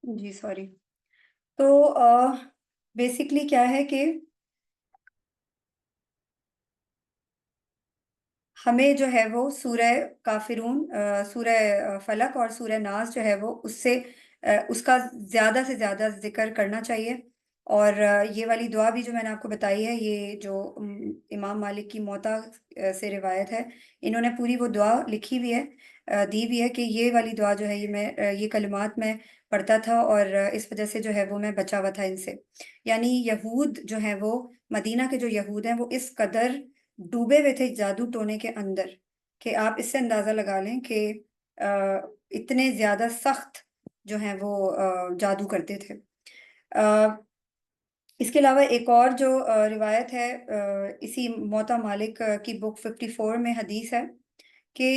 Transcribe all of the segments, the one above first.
جی sorry. تو basically کیا ہے کہ ہمیں جو ہے وہ سورہ کافرون، سورہ فلق اور سورہ ناس جو ہے وہ اس سے اس کا زیادہ سے زیادہ ذکر کرنا چاہیے. اور یہ والی دعا بھی جو میں نے آپ کو بتائی ہے، یہ جو امام مالک کی موطا سے روایت ہے، انہوں نے پوری وہ دعا لکھی ہوئی ہے، دی بھی ہے کہ یہ والی دعا جو ہے، یہ میں یہ کلمات میں پڑھتا تھا، اور اس وجہ سے جو ہے وہ میں بچا ہوا تھا ان سے. یعنی یہود جو ہیں وہ، مدینہ کے جو یہود ہیں وہ اس قدر ڈوبے ہوئے تھے جادو ٹونے کے اندر، کہ آپ اس سے اندازہ لگا لیں کہ اتنے زیادہ سخت جو ہیں وہ جادو کرتے تھے. اس کے علاوہ ایک اور جو روایت ہے، اسی موطا مالک کی بک 54 میں حدیث ہے کہ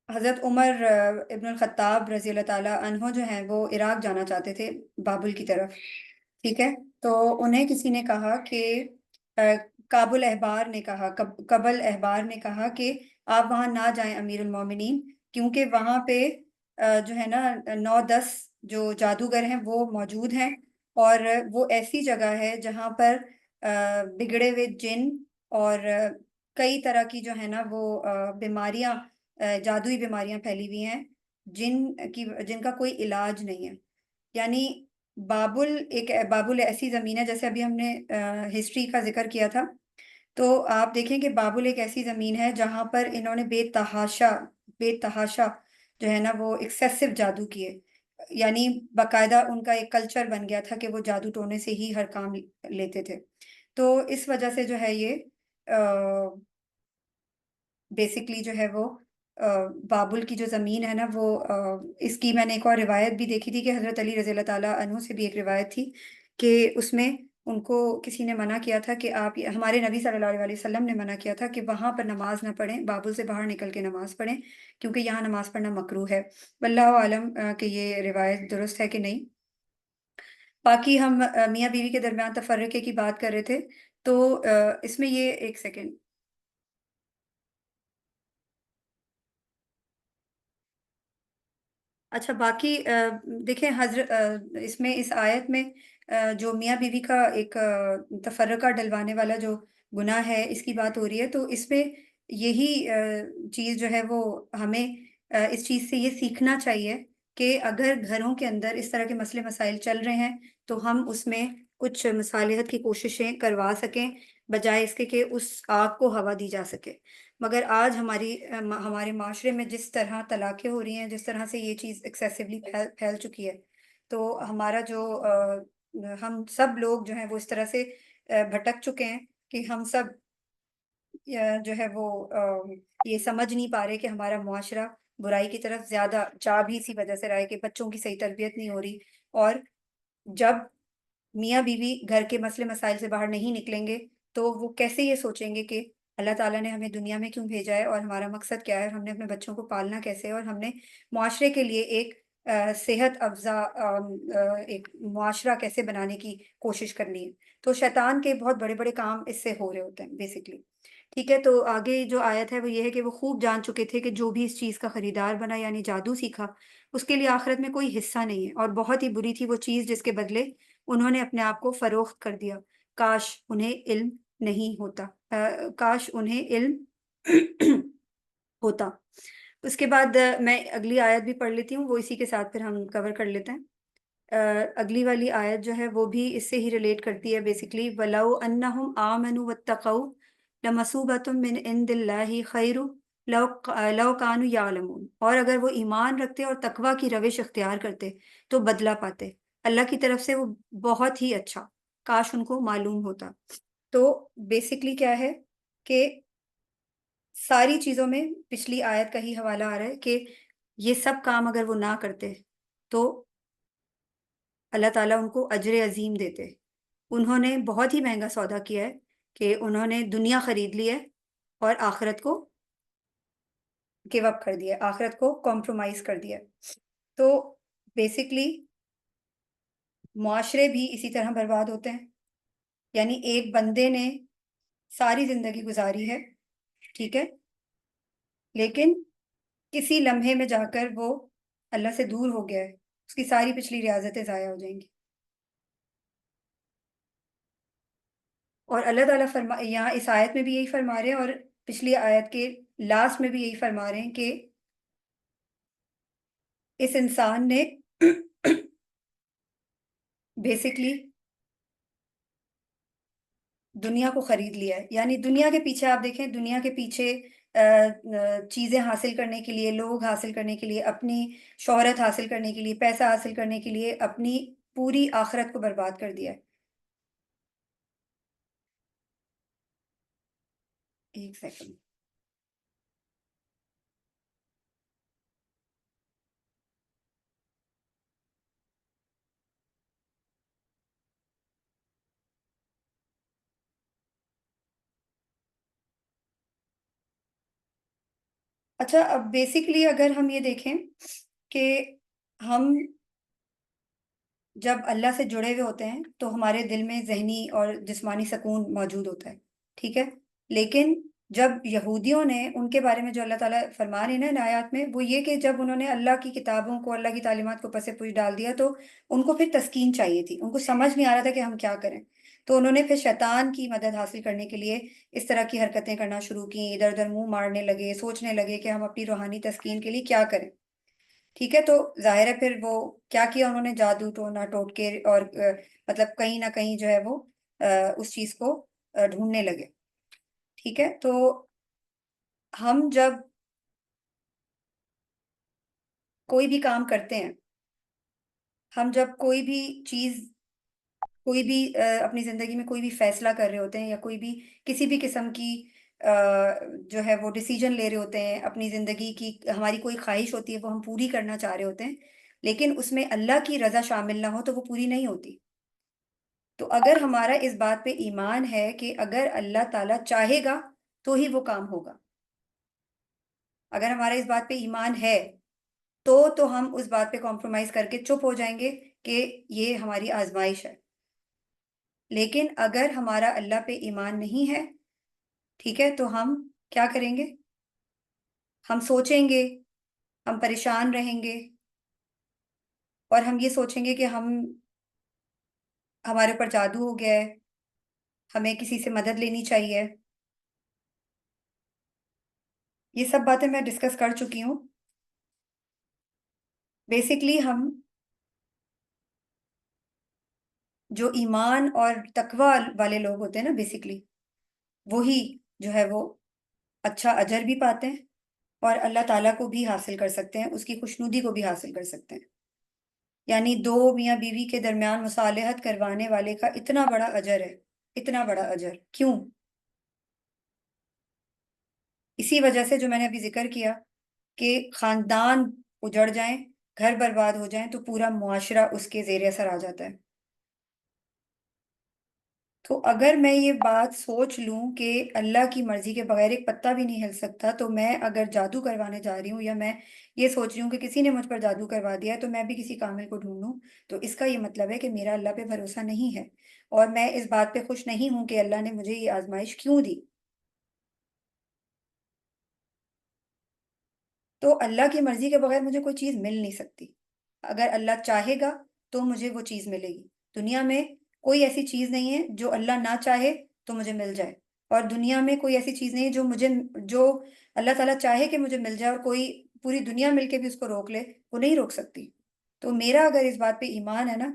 حضرت عمر ابن الخطاب رضی اللہ تعالیٰ عنہ جو ہیں وہ عراق جانا چاہتے تھے، بابل کی طرف. ٹھیک ہے. تو انہیں کسی نے کہا کہ کابل احبار نے کہا، قبل احبار نے کہا کہ آپ وہاں نہ جائیں امیر المومنین، کیونکہ وہاں پہ جو ہے نا 9-10 جو جادوگر ہیں وہ موجود ہیں، اور وہ ایسی جگہ ہے جہاں پر بگڑے ہوئے جن اور کئی طرح کی جو ہے نا وہ بیماریاں، جادوئی بیماریاں پھیلی ہوئی ہیں، جن کا کوئی علاج نہیں ہے. یعنی بابل ایسی زمین ہے، جیسے ابھی ہم نے ہسٹری کا ذکر کیا تھا، تو آپ دیکھیں کہ بابل ایک ایسی زمین ہے جہاں پر انہوں نے بے تحاشا جو ہے نا وہ ایکسیسو جادو کیے. یعنی باقاعدہ ان کا ایک کلچر بن گیا تھا کہ وہ جادو ٹونے سے ہی ہر کام لیتے تھے. تو اس وجہ سے جو ہے یہ بیسکلی جو ہے وہ بابل کی جو زمین ہے نا وہ اس کی میں نے ایک اور روایت بھی دیکھی تھی کہ حضرت علی رضی اللہ تعالیٰ عنہ سے بھی ایک روایت تھی کہ اس میں ان کو کسی نے منع کیا تھا کہ آپ، ہمارے نبی صلی اللہ علیہ وسلم نے منع کیا تھا کہ وہاں پر نماز نہ پڑھیں، بابل سے باہر نکل کے نماز پڑھیں، کیونکہ یہاں نماز پڑھنا مکروہ ہے. واللہ عالم کہ یہ روایت درست ہے کہ نہیں. باقی ہم میاں بیوی کے درمیان تفرقے کی بات کر رہے تھے، تو اس میں یہ ایک سیکنڈ. اچھا باقی دیکھیں حضرت اس میں اس آیت میں جو میاں بیوی کا ایک تفرقہ ڈلوانے والا جو گناہ ہے، اس کی بات ہو رہی ہے، تو اس میں یہی چیز جو ہے وہ ہمیں اس چیز سے یہ سیکھنا چاہیے کہ اگر گھروں کے اندر اس طرح کے مسئلے مسائل چل رہے ہیں تو ہم اس میں کچھ مصالحت کی کوششیں کروا سکیں، بجائے اس کے کہ اس آگ کو ہوا دی جا سکے. مگر آج ہمارے معاشرے میں جس طرح طلاقیں ہو رہی ہیں، جس طرح سے یہ چیز ایکسیسولی پھیل چکی ہے، تو ہمارا جو ہم سب لوگ جو ہیں وہ اس طرح سے بھٹک چکے ہیں کہ ہم سب جو ہے وہ یہ سمجھ نہیں پا رہے کہ ہمارا معاشرہ برائی کی طرف زیادہ جا بھی اسی وجہ سے رہا ہے کہ بچوں کی صحیح تربیت نہیں ہو رہی. اور جب میاں بیوی گھر کے مسئلے مسائل سے باہر نہیں نکلیں گے تو وہ کیسے یہ سوچیں گے کہ اللہ تعالیٰ نے ہمیں دنیا میں کیوں بھیجا ہے، اور ہمارا مقصد کیا ہے، اور ہم نے اپنے بچوں کو پالنا کیسے ہے، اور ہم نے معاشرے کے لیے ایک صحت افزا ایک معاشرہ کیسے بنانے کی کوشش کرنی ہے. تو شیطان کے بہت بڑے بڑے کام اس سے ہو رہے ہوتے ہیں بیسکلی. ٹھیک ہے. تو آگے جو آیت ہے وہ یہ ہے کہ وہ خوب جان چکے تھے کہ جو بھی اس چیز کا خریدار بنا، یعنی جادو سیکھا، اس کے لیے آخرت میں کوئی حصہ نہیں ہے، اور بہت ہی بری تھی وہ چیز جس کے بدلے انہوں نے اپنے آپ کو فروخت کر دیا. کاش انہیں علم نہیں ہوتا، کاش انہیں علم ہوتا. اس کے بعد میں اگلی آیت بھی پڑھ لیتی ہوں، وہ اسی کے ساتھ پھر ہم کور کر لیتے ہیں. اگلی والی آیت جو ہے وہ بھی اس سے ہی ریلیٹ کرتی ہے بیسکلی. وَلَوْ أَنَّهُمْ آمَنُوا وَاتَّقَوْا لَمَثُوبَةٌ مِّنْ عِندِ اللَّهِ خَيْرٌ لَوْ كَانُوا يَعْلَمُونَ. اور اگر وہ ایمان رکھتے اور تقوی کی روش اختیار کرتے تو بدلہ پاتے، اللہ کی طرف سے وہ بہت ہی اچھا، کاش ان کو معلوم ہوتا. تو بیسکلی کیا ہے کہ ساری چیزوں میں پچھلی آیت کا ہی حوالہ آ رہا ہے کہ یہ سب کام اگر وہ نہ کرتے تو اللہ تعالیٰ ان کو اجر عظیم دیتے. انہوں نے بہت ہی مہنگا سودا کیا ہے کہ انہوں نے دنیا خرید لی ہے اور آخرت کو گیو اپ کر دیا، آخرت کو کمپرومائز کر دیا. تو بیسکلی معاشرے بھی اسی طرح برباد ہوتے ہیں. یعنی ایک بندے نے ساری زندگی گزاری ہے، ٹھیک ہے، لیکن کسی لمحے میں جا کر وہ اللہ سے دور ہو گیا ہے، اس کی ساری پچھلی ریاضتیں ضائع ہو جائیں گی۔ اور اللہ تعالیٰ یہاں اس آیت میں بھی یہی فرما رہے ہیں، اور پچھلی آیت کے لاسٹ میں بھی یہی فرما رہے ہیں کہ اس انسان نے بیسکلی دنیا کو خرید لیا ہے، یعنی دنیا کے پیچھے آپ دیکھیں، دنیا کے پیچھے چیزیں حاصل کرنے کے لیے، لوگ حاصل کرنے کے لیے، اپنی شہرت حاصل کرنے کے لیے، پیسہ حاصل کرنے کے لیے اپنی پوری آخرت کو برباد کر دیا ہے۔ ایک سیکنڈ۔ اچھا، اب بیسکلی اگر ہم یہ دیکھیں کہ ہم جب اللہ سے جڑے ہوئے ہوتے ہیں تو ہمارے دل میں ذہنی اور جسمانی سکون موجود ہوتا ہے، ٹھیک ہے؟ لیکن جب یہودیوں نے، ان کے بارے میں جو اللہ تعالیٰ فرما رہے ہیں نا ان آیات میں، وہ یہ کہ جب انہوں نے اللہ کی کتابوں کو، اللہ کی تعلیمات کو پس پش ڈال دیا تو ان کو پھر تسکین چاہیے تھی، ان کو سمجھ نہیں آ رہا تھا کہ ہم کیا کریں، تو انہوں نے پھر شیطان کی مدد حاصل کرنے کے لیے اس طرح کی حرکتیں کرنا شروع کی، ادھر ادھر منہ مارنے لگے، سوچنے لگے کہ ہم اپنی روحانی تسکین کے لیے کیا کریں، ٹھیک ہے؟ تو ظاہر ہے پھر وہ کیا کیا انہوں نے، جادو ٹونا ٹوٹکے، اور مطلب کہیں نہ کہیں جو ہے وہ اس چیز کو ڈھونڈنے لگے، ٹھیک ہے؟ تو ہم جب کوئی بھی کام کرتے ہیں، ہم جب کوئی بھی چیز، کوئی بھی اپنی زندگی میں کوئی بھی فیصلہ کر رہے ہوتے ہیں، یا کوئی بھی کسی بھی قسم کی جو ہے وہ ڈیسیجن لے رہے ہوتے ہیں اپنی زندگی کی، ہماری کوئی خواہش ہوتی ہے وہ ہم پوری کرنا چاہ رہے ہوتے ہیں، لیکن اس میں اللہ کی رضا شامل نہ ہو تو وہ پوری نہیں ہوتی۔ تو اگر ہمارا اس بات پہ ایمان ہے کہ اگر اللہ تعالیٰ چاہے گا تو ہی وہ کام ہوگا، اگر ہمارا اس بات پہ ایمان ہے تو ہم اس بات پہ کمپرومائز کر کے چپ ہو جائیں گے کہ یہ ہماری آزمائش ہے۔ لیکن اگر ہمارا اللہ پہ ایمان نہیں ہے، ٹھیک ہے، تو ہم کیا کریں گے؟ ہم سوچیں گے، ہم پریشان رہیں گے، اور ہم یہ سوچیں گے کہ ہمارے اوپر جادو ہو گیا ہے، ہمیں کسی سے مدد لینی چاہیے۔ یہ سب باتیں میں ڈسکس کر چکی ہوں۔ بیسکلی ہم جو ایمان اور تقوی والے لوگ ہوتے ہیں نا، بیسکلی وہی جو ہے وہ اچھا اجر بھی پاتے ہیں، اور اللہ تعالیٰ کو بھی حاصل کر سکتے ہیں، اس کی خوشنودی کو بھی حاصل کر سکتے ہیں۔ یعنی دو میاں بیوی کے درمیان مصالحت کروانے والے کا اتنا بڑا اجر ہے، اتنا بڑا اجر کیوں؟ اسی وجہ سے جو میں نے ابھی ذکر کیا کہ خاندان اجڑ جائیں، گھر برباد ہو جائیں تو پورا معاشرہ اس کے زیر اثر آ جاتا ہے۔ تو اگر میں یہ بات سوچ لوں کہ اللہ کی مرضی کے بغیر ایک پتا بھی نہیں ہل سکتا، تو میں اگر جادو کروانے جا رہی ہوں، یا میں یہ سوچ رہی ہوں کہ کسی نے مجھ پر جادو کروا دیا ہے تو میں بھی کسی کامل کو ڈھونڈوں، تو اس کا یہ مطلب ہے کہ میرا اللہ پہ بھروسہ نہیں ہے، اور میں اس بات پہ خوش نہیں ہوں کہ اللہ نے مجھے یہ آزمائش کیوں دی۔ تو اللہ کی مرضی کے بغیر مجھے کوئی چیز مل نہیں سکتی، اگر اللہ چاہے گا تو مجھے وہ چیز ملے گی۔ دنیا میں کوئی ایسی چیز نہیں ہے جو اللہ نہ چاہے تو مجھے مل جائے، اور دنیا میں کوئی ایسی چیز نہیں ہے جو اللہ تعالیٰ چاہے کہ مجھے مل جائے اور کوئی پوری دنیا مل کے بھی اس کو روک لے، وہ نہیں روک سکتی۔ تو میرا اگر اس بات پہ ایمان ہے نا،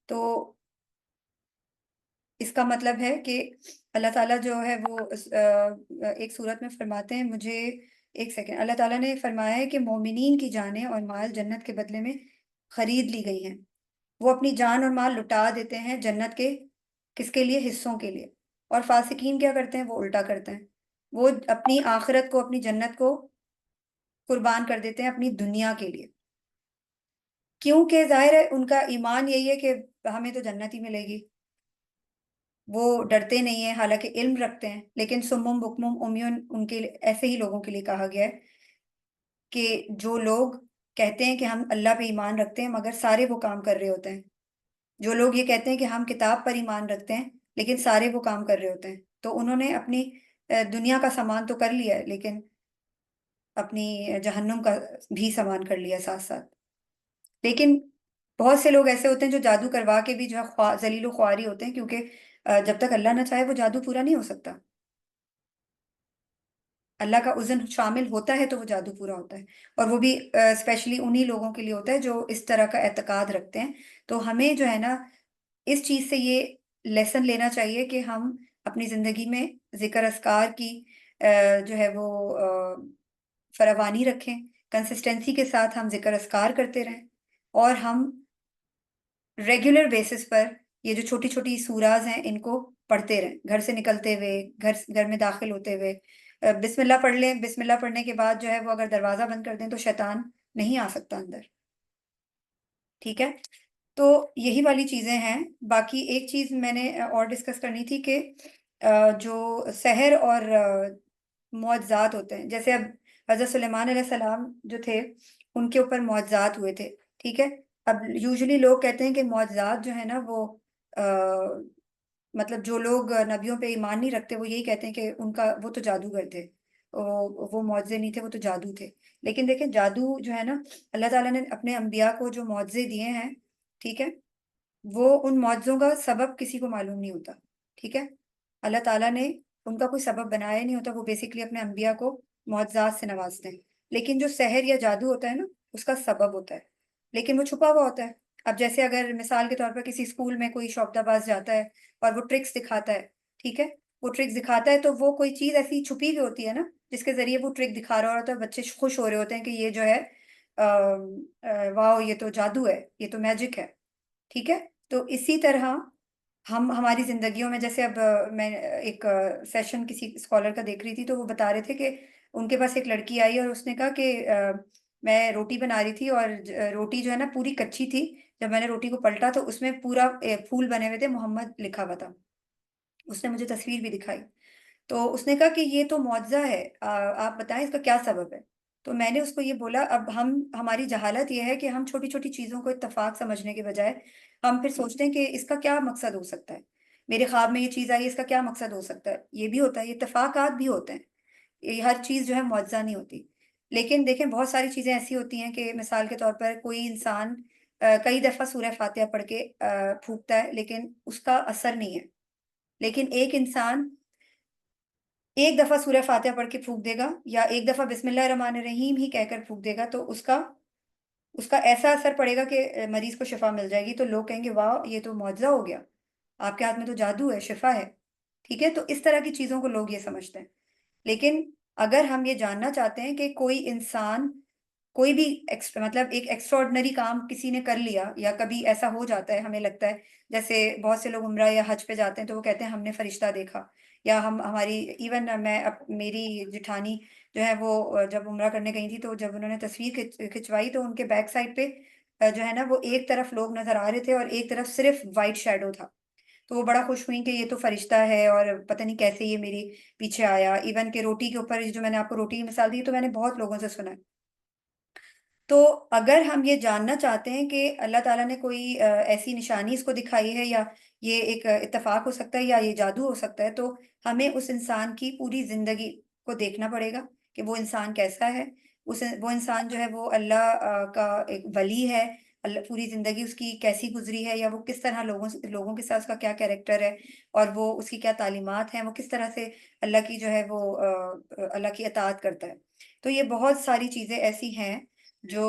تو اس کا مطلب ہے کہ اللہ تعالیٰ جو ہے وہ ایک صورت میں فرماتے ہیں، مجھے ایک سیکنڈ، اللہ تعالیٰ نے فرمایا ہے کہ مومنین کی جانیں اور مال جنت کے بدلے میں خرید لی گئی ہیں، وہ اپنی جان اور مال لٹا دیتے ہیں جنت کے، کس کے لیے؟ حصوں کے لیے۔ اور فاسقین کیا کرتے ہیں؟ وہ الٹا کرتے ہیں، وہ اپنی آخرت کو، اپنی جنت کو قربان کر دیتے ہیں اپنی دنیا کے لیے، کیونکہ ظاہر ہے ان کا ایمان یہی ہے کہ ہمیں تو جنت ہی ملے گی، وہ ڈرتے نہیں ہیں، حالانکہ علم رکھتے ہیں، لیکن سمم بکمم امیون ان کے ایسے ہی لوگوں کے لیے کہا گیا ہے کہ جو لوگ کہتے ہیں کہ ہم اللہ پہ ایمان رکھتے ہیں مگر سارے وہ کام کر رہے ہوتے ہیں، جو لوگ یہ کہتے ہیں کہ ہم کتاب پر ایمان رکھتے ہیں لیکن سارے وہ کام کر رہے ہوتے ہیں، تو انہوں نے اپنی دنیا کا سامان تو کر لیا ہے، لیکن اپنی جہنم کا بھی سامان کر لیا ساتھ ساتھ. لیکن بہت سے لوگ ایسے ہوتے ہیں جو جادو کروا کے بھی جو ہے ذلیل و خواری ہوتے ہیں، کیونکہ جب تک اللہ نہ چاہے وہ جادو پورا نہیں ہو سکتا. اللہ کا اذن شامل ہوتا ہے تو وہ جادو پورا ہوتا ہے، اور وہ بھی اسپیشلی انہی لوگوں کے لیے ہوتا ہے جو اس طرح کا اعتقاد رکھتے ہیں. تو ہمیں جو ہے نا اس چیز سے یہ لیسن لینا چاہیے کہ ہم اپنی زندگی میں ذکر اذکار کی جو ہے وہ فراوانی رکھیں، کنسسٹنسی کے ساتھ ہم ذکر اذکار کرتے رہیں، اور ہم ریگولر بیسس پر یہ جو چھوٹی چھوٹی سوراز ہیں ان کو پڑھتے رہیں، گھر سے نکلتے ہوئے، گھر میں داخل ہوتے ہوئے. بسم اللہ پڑھ لیں، بسم اللہ پڑھنے کے بعد جو ہے وہ اگر دروازہ بند کر دیں تو شیطان نہیں آ سکتا اندر. ٹھیک ہے، تو یہی والی چیزیں ہیں. باقی ایک چیز میں نے اور ڈسکس کرنی تھی کہ جو سحر اور معجزات ہوتے ہیں، جیسے اب حضرت سلیمان علیہ السلام جو تھے ان کے اوپر معجزات ہوئے تھے. ٹھیک ہے، اب یوزلی لوگ کہتے ہیں کہ معجزات جو ہے نا وہ مطلب جو لوگ نبیوں پہ ایمان نہیں رکھتے وہ یہی کہتے ہیں کہ ان کا وہ تو جادوگر تھے، وہ معجزے نہیں تھے، وہ تو جادو تھے. لیکن دیکھیں جادو جو ہے نا اللہ تعالیٰ نے اپنے انبیاء کو جو معجزے دیے ہیں، ٹھیک ہے، وہ ان معجزوں کا سبب کسی کو معلوم نہیں ہوتا. ٹھیک ہے، اللہ تعالیٰ نے ان کا کوئی سبب بنایا نہیں ہوتا، وہ بیسکلی اپنے انبیاء کو معجزات سے نوازتے ہیں. لیکن جو سحر یا جادو ہوتا ہے نا اس کا سبب ہوتا ہے، لیکن وہ چھپا ہوا ہوتا ہے. اب جیسے اگر مثال کے طور پر کسی اسکول میں کوئی شوکدہ باز جاتا ہے اور وہ ٹرکس دکھاتا ہے، ٹھیک ہے، وہ ٹرکس دکھاتا ہے تو وہ کوئی چیز ایسی چھپی ہوئی ہوتی ہے نا جس کے ذریعے وہ ٹرک دکھا رہا ہوتا ہے، بچے خوش ہو رہے ہوتے ہیں کہ یہ جو ہے واو یہ تو جادو ہے، یہ تو میجک ہے. ٹھیک ہے، تو اسی طرح ہماری زندگیوں میں جیسے اب میں ایک سیشن کسی اسکالر کا دیکھ رہی تھی تو وہ بتا رہے تھے کہ ان کے پاس ایک لڑکی آئی اور اس نے کہا کہ میں روٹی بنا رہی تھی اور روٹی جو ہے نا پوری کچی تھی، جب میں نے روٹی کو پلٹا تو اس میں پورا پھول بنے ہوئے تھے، محمد لکھا ہوا تھا. اس نے مجھے تصویر بھی دکھائی. تو اس نے کہا کہ یہ تو معجزہ ہے، آپ بتائیں اس کا کیا سبب ہے. تو میں نے اس کو یہ بولا اب ہماری جہالت یہ ہے کہ ہم چھوٹی چھوٹی چیزوں کو اتفاق سمجھنے کے بجائے ہم پھر سوچتے ہیں کہ اس کا کیا مقصد ہو سکتا ہے. میرے خواب میں یہ چیز آئی، اس کا کیا مقصد ہو سکتا ہے. یہ بھی ہوتا ہے، یہ اتفاقات بھی ہوتے ہیں، یہ ہر چیز جو ہے معجزہ نہیں ہوتی. لیکن دیکھیں بہت ساری چیزیں ایسی ہوتی ہیں کہ مثال کے طور پر کوئی انسان کئی دفعہ سورہ فاتحہ پڑھ کے پھونکتا ہے لیکن اس کا اثر نہیں ہے. لیکن ایک انسان ایک دفعہ سورہ فاتحہ پڑھ کے پھونک دے گا یا ایک دفعہ بسم اللہ الرحمن الرحیم ہی کہہ کر پھونک دے گا تو اس کا ایسا اثر پڑے گا کہ مریض کو شفا مل جائے گی. تو لوگ کہیں گے واہ یہ تو معجزہ ہو گیا، آپ کے ہاتھ میں تو جادو ہے، شفا ہے. ٹھیک ہے، تو اس طرح کی چیزوں کو لوگ یہ سمجھتے ہیں. لیکن اگر ہم یہ جاننا چاہتے ہیں کہ کوئی انسان کوئی بھی مطلب ایک ایکسٹراڈنری کام کسی نے کر لیا یا کبھی ایسا ہو جاتا ہے، ہمیں لگتا ہے جیسے بہت سے لوگ عمرہ یا حج پہ جاتے ہیں تو وہ کہتے ہیں ہم نے فرشتہ دیکھا، یا ہماری ایون میں میری جٹھانی جو ہے وہ جب عمرہ کرنے گئی تھی تو جب انہوں نے تصویر کھنچوائی تو ان کے بیک سائڈ پہ جو ہے نا وہ ایک طرف لوگ نظر آ رہے تھے اور ایک طرف صرف وائٹ شیڈو تھا. تو وہ بڑا خوش ہوئی کہ یہ تو فرشتہ ہے اور پتہ نہیں کیسے یہ میری پیچھے آیا. ایون کہ روٹی کے اوپر جو میں نے آپ کو روٹی کی مثال دی تو میں نے بہت لوگوں سے سنا ہے. تو اگر ہم یہ جاننا چاہتے ہیں کہ اللہ تعالیٰ نے کوئی ایسی نشانی اس کو دکھائی ہے یا یہ ایک اتفاق ہو سکتا ہے یا یہ جادو ہو سکتا ہے، تو ہمیں اس انسان کی پوری زندگی کو دیکھنا پڑے گا کہ وہ انسان کیسا ہے. وہ انسان جو ہے وہ اللہ کا ایک ولی ہے، اللہ پوری زندگی اس کی کیسی گزری ہے، یا وہ کس طرح لوگوں کے ساتھ اس کا کیا کیریکٹر ہے، اور وہ اس کی کیا تعلیمات ہیں، وہ کس طرح سے اللہ کی جو ہے وہ اللہ کی اطاعت کرتا ہے. تو یہ بہت ساری چیزیں ایسی ہیں جو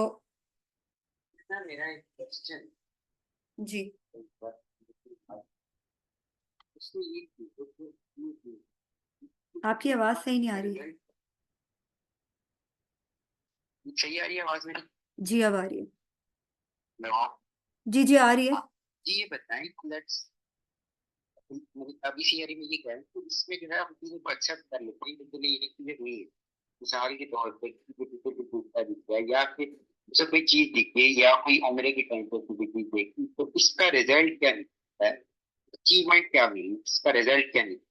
میرا ایک کوشچن جی آپ کی آواز صحیح نہیں آ رہی. صحیح آ رہی ہے آواز میری؟ جی اب آ رہی ہے. جی جی آ رہی ہے. جی یہ بتائیں ابھی سیاری میں یہ کہہ رہے ہیں تو اس میں جو ہے ہم چیزوں کو ایکسپٹ کر لیتے ہیں کہ چلیے یہ چیزیں ہوئی ہے، مثال کے طور پہ ٹوٹتا دکھ ہے یا پھر اسے کوئی چیز دکھے یا کوئی عمرے کے ٹائم پہ کوئی چیز دیکھی تو اس کا ریزلٹ کیا نکلتا ہے، اچیومنٹ کیا ملی، اس کا ریزلٹ کیا نکلتا ہے.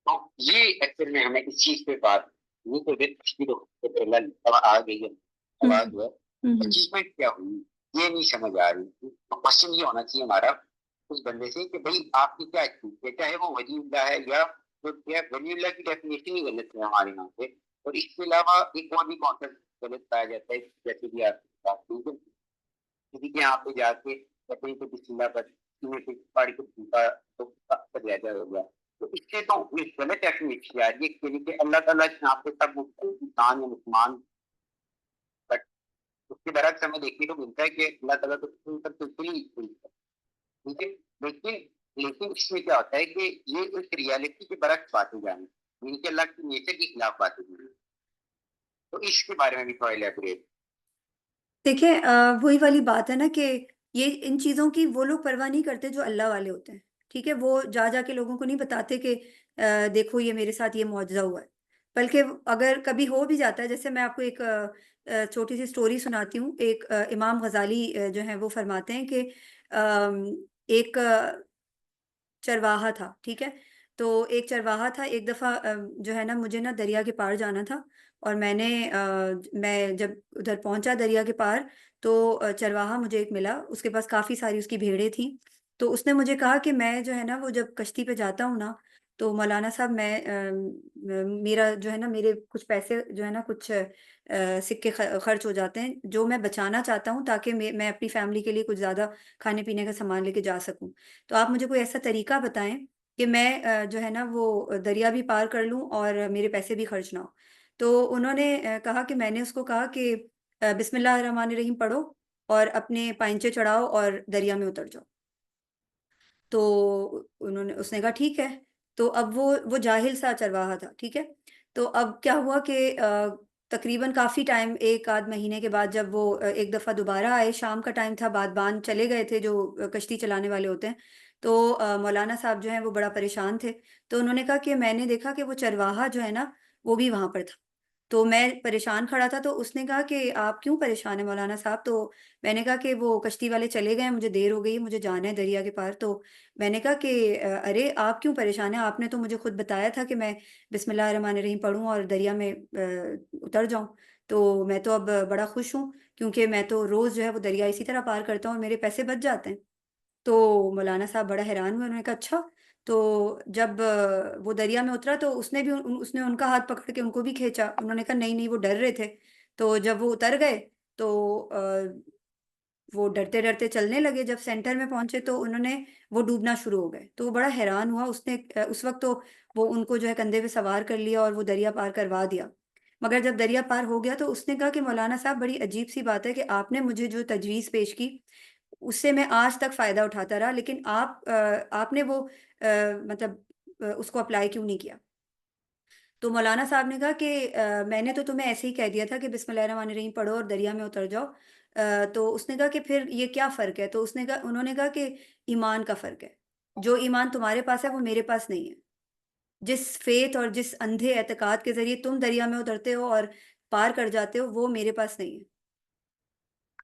تو یہ ایکچوئل میں ہمیں اس چیز پہ بات یہ تو آ گئی ہے آواز ہے اچیومنٹ کیا ہوئی یہ نہیں سمجھ آ رہی. تو کوشچن یہ ہونا چاہیے ہمارا اس بندے سے کہ بھائی آپ کی کیا چیز ہے، چاہے وہ ولی اللہ ہے یا ولی اللہ کی ڈیفینیشن ہی غلط ہے ہمارے یہاں پہ. اور اس کے علاوہ ایک اور بھی کانسیپٹ غلط پایا جاتا ہے، جیسے کہ آپ بات کی کہ کسی کے یہاں پہ جا کے کہتے ہیں کہ بسم اللہ پر پڑھ کے پوچھا تو اکثر زیادہ ہو گیا، تو اس سے تو یہ غلط ایکٹیویٹی آ رہی ہے کہ اللہ تعالیٰ یہاں پہ سب انسان یا مسلمان، بٹ اس کے برعکس ہمیں دیکھنے کو ملتا ہے کہ اللہ تعالیٰ تو بالکل ہی ٹھیک ہے، لیکن لیکن اس میں کیا ہوتا ہے کہ یہ ایک ریالٹی کے برعکس باتیں جانیں، یعنی کہ اللہ کی نیچر کے خلاف باتیں جانیں، تو اس کے بارے میں بھی تھوڑا الیبوریٹ۔ دیکھیں وہی والی بات ہے نا کہ یہ ان چیزوں کی وہ لوگ پرواہ نہیں کرتے جو اللہ والے ہوتے ہیں، ٹھیک ہے؟ وہ جا جا کے لوگوں کو نہیں بتاتے کہ دیکھو یہ میرے ساتھ یہ معجزہ ہوا ہے، بلکہ اگر کبھی ہو بھی جاتا ہے، جیسے میں آپ کو ایک چھوٹی سی سٹوری سناتی ہوں۔ ایک امام غزالی جو ہیں وہ فرماتے ہیں کہ ایک چرواہا تھا، ٹھیک ہے؟ تو ایک چرواہا تھا، ایک دفعہ جو ہے نا مجھے نا دریا کے پار جانا تھا، اور میں جب ادھر پہنچا دریا کے پار، تو چرواہا مجھے ایک ملا، اس کے پاس کافی ساری اس کی بھیڑیں تھیں، تو اس نے مجھے کہا کہ میں جو ہے نا وہ جب کشتی پہ جاتا ہوں نا، تو مولانا صاحب میں میرا جو ہے نا میرے کچھ پیسے جو ہے نا کچھ سکے خرچ ہو جاتے ہیں جو میں بچانا چاہتا ہوں، تاکہ میں اپنی فیملی کے لیے کچھ زیادہ کھانے پینے کا سامان لے کے جا سکوں، تو آپ مجھے کوئی ایسا طریقہ بتائیں کہ میں جو ہے نا وہ دریا بھی پار کر لوں اور میرے پیسے بھی خرچ نہ ہو۔ تو انہوں نے کہا کہ میں نے اس کو کہا کہ بسم اللہ الرحمن الرحیم پڑھو اور اپنے پائنچے چڑھاؤ اور دریا میں اتر جاؤ۔ تو اس نے کہا ٹھیک ہے۔ تو اب وہ جاہل سا چرواہا تھا، ٹھیک ہے؟ تو اب کیا ہوا کہ تقریباً کافی ٹائم، ایک آدھ مہینے کے بعد جب وہ ایک دفعہ دوبارہ آئے، شام کا ٹائم تھا، بادبان چلے گئے تھے جو کشتی چلانے والے ہوتے ہیں، تو مولانا صاحب جو ہیں وہ بڑا پریشان تھے، تو انہوں نے کہا کہ میں نے دیکھا کہ وہ چرواہا جو ہے نا وہ بھی وہاں پر تھا، تو میں پریشان کھڑا تھا، تو اس نے کہا کہ آپ کیوں پریشان ہیں مولانا صاحب؟ تو میں نے کہا کہ وہ کشتی والے چلے گئے ہیں، مجھے دیر ہو گئی ہے، مجھے جانا ہے دریا کے پار۔ تو میں نے کہا کہ ارے آپ کیوں پریشان ہیں؟ آپ نے تو مجھے خود بتایا تھا کہ میں بسم اللہ الرحمن الرحیم پڑھوں اور دریا میں اتر جاؤں، تو میں تو اب بڑا خوش ہوں، کیونکہ میں تو روز جو ہے وہ دریا اسی طرح پار کرتا ہوں اور میرے پیسے بچ جاتے ہیں۔ تو مولانا صاحب بڑا حیران ہوئے، انہوں نے کہا اچھا؟ تو جب وہ دریا میں اترا تو اس نے ان کا ہاتھ پکڑ کے ان کو بھی کھینچا، انہوں نے کہا نہیں نہیں، وہ ڈر رہے تھے، تو جب وہ اتر گئے تو وہ ڈرتے ڈرتے چلنے لگے، جب سینٹر میں پہنچے تو انہوں نے وہ ڈوبنا شروع ہو گئے، تو وہ بڑا حیران ہوا، اس نے اس وقت تو وہ ان کو جو ہے کندھے پہ سوار کر لیا اور وہ دریا پار کروا دیا، مگر جب دریا پار ہو گیا تو اس نے کہا کہ مولانا صاحب بڑی عجیب سی بات ہے کہ آپ نے مجھے جو تجویز پیش کی اس سے میں آج تک فائدہ اٹھاتا رہا، لیکن آپ نے وہ مطلب اس کو اپلائی کیوں نہیں کیا؟ تو مولانا صاحب نے کہا کہ میں نے تو تمہیں ایسے ہی کہہ دیا تھا کہ بسم اللہ الرحمن الرحیم پڑھو اور دریا میں اتر جاؤ، تو اس نے کہا کہ پھر یہ کیا فرق ہے؟ تو انہوں نے کہا کہ ایمان کا فرق ہے، جو ایمان تمہارے پاس ہے وہ میرے پاس نہیں ہے، جس فیتھ اور جس اندھے اعتقاد کے ذریعے تم دریا میں اترتے ہو اور پار کر جاتے ہو وہ میرے پاس نہیں ہے۔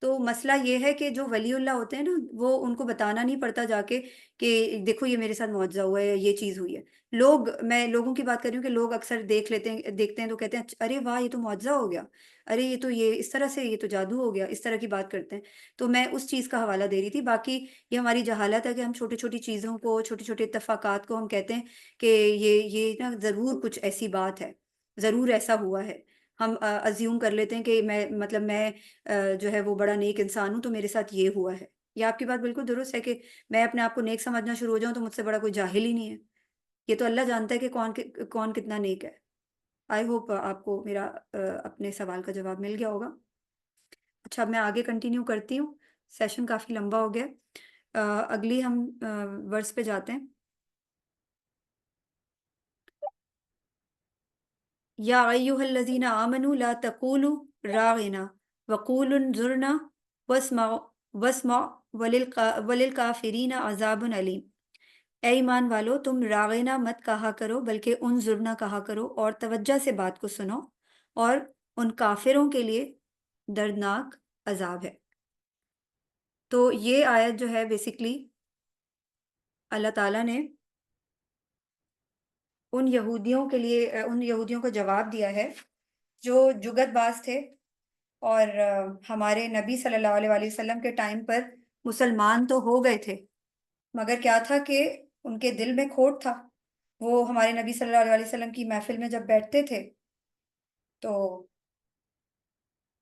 تو مسئلہ یہ ہے کہ جو ولی اللہ ہوتے ہیں نا، وہ ان کو بتانا نہیں پڑتا جا کے کہ دیکھو یہ میرے ساتھ معجزہ ہوا ہے، یہ چیز ہوئی ہے۔ میں لوگوں کی بات کر رہی ہوں کہ لوگ اکثر دیکھتے ہیں تو کہتے ہیں ارے واہ یہ تو معجزہ ہو گیا، ارے یہ اس طرح سے یہ تو جادو ہو گیا، اس طرح کی بات کرتے ہیں۔ تو میں اس چیز کا حوالہ دے رہی تھی، باقی یہ ہماری جہالت ہے کہ ہم چھوٹی چھوٹی چیزوں کو، چھوٹے چھوٹے اتفاقات کو ہم کہتے ہیں کہ یہ نا ضرور کچھ ایسی بات ہے، ضرور ایسا ہوا ہے، ہم ازیوم کر لیتے ہیں کہ میں جو ہے وہ بڑا نیک انسان ہوں تو میرے ساتھ یہ ہوا ہے۔ یہ آپ کی بات بالکل درست ہے کہ میں اپنے آپ کو نیک سمجھنا شروع ہو جاؤں تو مجھ سے بڑا کوئی جاہل ہی نہیں ہے، یہ تو اللہ جانتا ہے کہ کون کتنا نیک ہے۔ آئی ہوپ آپ کو میرا اپنے سوال کا جواب مل گیا ہوگا۔ اچھا اب میں آگے کنٹینیو کرتی ہوں، سیشن کافی لمبا ہو گیا، اگلی ہم ورس پہ جاتے ہیں۔ یا ایھا الذین آمنوا لا تقولوا راعنا وقولوا انظرنا واسمعوا وللکافرین عذاب علیم۔ اے ایمان والو، تم راغینا مت کہا کرو بلکہ انظرنا کہا کرو، اور توجہ سے بات کو سنو، اور ان کافروں کے لیے دردناک عذاب ہے۔ تو یہ آیت جو ہے بیسیکلی اللہ تعالیٰ نے ان یہودیوں کو جواب دیا ہے جو جگت باز تھے، اور ہمارے نبی صلی اللہ علیہ وآلہ وسلم کے ٹائم پر مسلمان تو ہو گئے تھے، مگر کیا تھا کہ ان کے دل میں کھوٹ تھا۔ وہ ہمارے نبی صلی اللہ علیہ وسلم کی محفل میں جب بیٹھتے تھے تو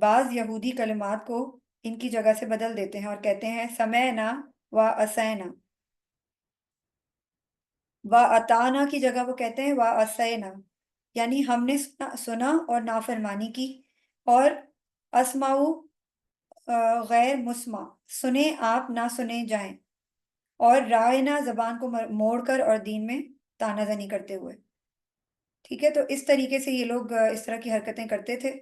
بعض یہودی کلمات کو ان کی جگہ سے بدل دیتے ہیں اور کہتے ہیں سمعنا و اسینا، و اطانا کی جگہ وہ کہتے ہیں و اسینا، یعنی ہم نے سنا اور نافرمانی کی، اور اسماؤ غیر مسمع، سنیں آپ نہ سنے جائیں، اور رائنا زبان کو موڑ کر اور دین میں تانا زنی کرتے ہوئے۔ ٹھیک ہے، تو اس طریقے سے یہ لوگ اس طرح کی حرکتیں کرتے تھے۔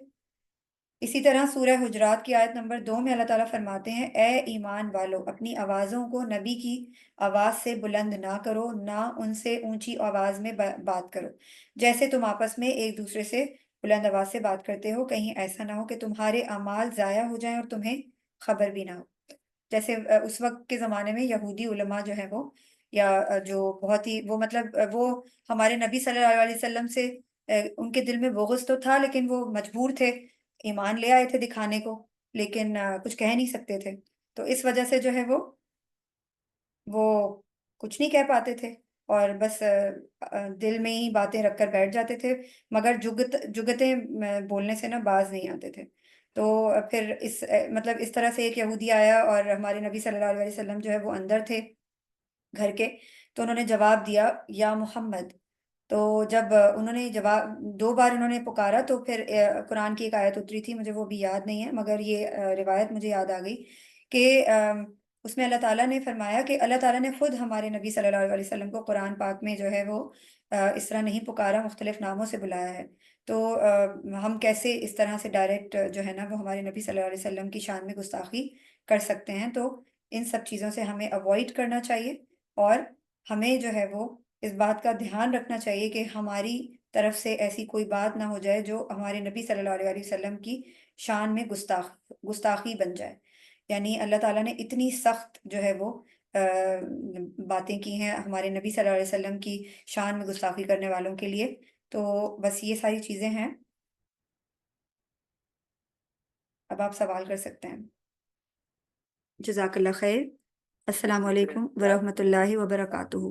اسی طرح سورہ حجرات کی آیت نمبر 2 میں اللہ تعالیٰ فرماتے ہیں اے ایمان والو اپنی آوازوں کو نبی کی آواز سے بلند نہ کرو، نہ ان سے اونچی آواز میں بات کرو جیسے تم آپس میں ایک دوسرے سے بلند آواز سے بات کرتے ہو، کہیں ایسا نہ ہو کہ تمہارے اعمال ضائع ہو جائیں اور تمہیں خبر بھی نہ ہو۔ جیسے اس وقت کے زمانے میں یہودی علماء جو ہیں وہ، یا جو بہت ہی وہ مطلب وہ ہمارے نبی صلی اللہ علیہ وسلم سے ان کے دل میں بغض تو تھا، لیکن وہ مجبور تھے، ایمان لے آئے تھے دکھانے کو، لیکن کچھ کہہ نہیں سکتے تھے، تو اس وجہ سے جو ہے وہ کچھ نہیں کہہ پاتے تھے، اور بس دل میں ہی باتیں رکھ کر بیٹھ جاتے تھے، مگر جگتیں بولنے سے نا باز نہیں آتے تھے۔ تو پھر اس مطلب اس طرح سے ایک یہودی آیا اور ہمارے نبی صلی اللہ علیہ وسلم جو ہے وہ اندر تھے گھر کے، تو انہوں نے جواب دیا یا محمد، تو جب انہوں نے جواب 2 بار انہوں نے پکارا تو پھر قرآن کی ایک آیت اتری تھی، مجھے وہ بھی یاد نہیں ہے، مگر یہ روایت مجھے یاد آ گئی کہ اس میں اللہ تعالیٰ نے فرمایا کہ اللہ تعالیٰ نے خود ہمارے نبی صلی اللہ علیہ وسلم کو قرآن پاک میں جو ہے وہ اس طرح نہیں پکارا، مختلف ناموں سے بلایا ہے، تو ہم کیسے اس طرح سے ڈائریکٹ جو ہے نا وہ ہمارے نبی صلی اللہ علیہ وسلم کی شان میں گستاخی کر سکتے ہیں؟ تو ان سب چیزوں سے ہمیں اوائڈ کرنا چاہیے، اور ہمیں جو ہے وہ اس بات کا دھیان رکھنا چاہیے کہ ہماری طرف سے ایسی کوئی بات نہ ہو جائے جو ہمارے نبی صلی اللہ علیہ وسلم کی شان میں گستاخی بن جائے۔ یعنی اللہ تعالیٰ نے اتنی سخت جو ہے وہ باتیں کی ہیں ہمارے نبی صلی اللہ علیہ وسلم کی شان میں گستاخی کرنے والوں کے لیے، تو بس یہ ساری چیزیں ہیں۔ اب آپ سوال کر سکتے ہیں۔ جزاک اللہ خیر۔ السلام علیکم ورحمۃ اللہ وبرکاتہ۔